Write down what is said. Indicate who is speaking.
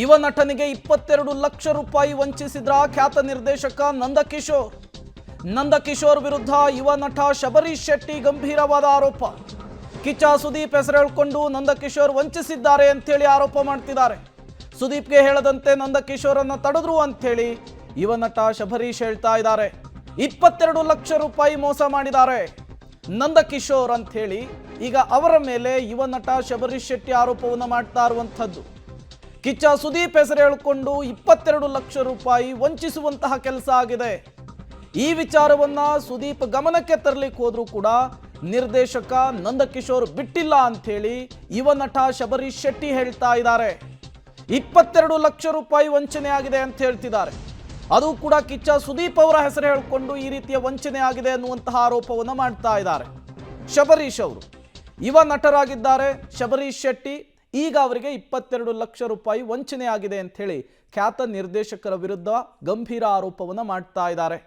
Speaker 1: ಯುವ ನಟನಿಗೆ 22 ಲಕ್ಷ ರೂಪಾಯಿ ವಂಚಿಸಿದ್ರ ಖ್ಯಾತ ನಿರ್ದೇಶಕ ನಂದಕಿಶೋರ್ ವಿರುದ್ಧ ಯುವ ನಟ ಶಬರೀಶ್ ಶೆಟ್ಟಿ ಗಂಭೀರವಾದ ಆರೋಪ. ಕಿಚ್ಚ ಸುದೀಪ್ ಹೆಸರು ಹೇಳಿಕೊಂಡು ನಂದಕಿಶೋರ್ ವಂಚಿಸಿದ್ದಾರೆ ಅಂತೇಳಿ ಆರೋಪ ಮಾಡ್ತಿದ್ದಾರೆ. ಸುದೀಪ್ಗೆ ಹೇಳದಂತೆ ನಂದಕಿಶೋರನ್ನ ತಡೆದ್ರು ಅಂತೇಳಿ ಯುವ ನಟ ಶಬರೀಶ್ ಹೇಳ್ತಾ ಇದ್ದಾರೆ. 22 ಲಕ್ಷ ರೂಪಾಯಿ ಮೋಸ ಮಾಡಿದ್ದಾರೆ ನಂದಕಿಶೋರ್ ಅಂತ ಹೇಳಿ ಈಗ ಅವರ ಮೇಲೆ ಯುವ ನಟ ಶಬರೀಶ್ ಶೆಟ್ಟಿ ಆರೋಪವನ್ನು ಮಾಡ್ತಾ ಇರುವಂಥದ್ದು. ಕಿಚ್ಚ ಸುದೀಪ್ ಹೆಸರು ಹೇಳಿಕೊಂಡು 22 ಲಕ್ಷ ರೂಪಾಯಿ ವಂಚಿಸುವಂತಹ ಕೆಲಸ ಆಗಿದೆ. ಈ ವಿಚಾರವನ್ನ ಸುದೀಪ್ ಗಮನಕ್ಕೆ ತರಲಿಕ್ಕೆ ಹೋದ್ರೂ ಕೂಡ ನಿರ್ದೇಶಕ ನಂದಕಿಶೋರ್ ಬಿಟ್ಟಿಲ್ಲ ಅಂಥೇಳಿ ಯುವ ನಟ ಶಬರೀಶ್ ಶೆಟ್ಟಿ ಹೇಳ್ತಾ ಇದ್ದಾರೆ. 22 ಲಕ್ಷ ರೂಪಾಯಿ ವಂಚನೆ ಆಗಿದೆ ಅಂತ ಹೇಳ್ತಿದ್ದಾರೆ. ಅದು ಕೂಡ ಕಿಚ್ಚ ಸುದೀಪ್ ಅವರ ಹೆಸರು ಹೇಳಿಕೊಂಡು ಈ ರೀತಿಯ ವಂಚನೆ ಆಗಿದೆ ಅನ್ನುವಂತಹ ಆರೋಪವನ್ನು ಮಾಡ್ತಾ ಇದ್ದಾರೆ. ಶಬರೀಶ್ ಅವರು ಯುವ ನಟರಾಗಿದ್ದಾರೆ. ಶಬರೀಶ್ ಶೆಟ್ಟಿ ಈಗ ಅವರಿಗೆ 22 ಲಕ್ಷ ರೂಪಾಯಿ ವಂಚನೆ ಆಗಿದೆ ಅಂತ ಹೇಳಿ ಖ್ಯಾತ ನಿರ್ದೇಶಕರ ವಿರುದ್ಧ ಗಂಭೀರ ಆರೋಪವನ್ನು ಮಾಡ್ತಾ ಇದ್ದಾರೆ.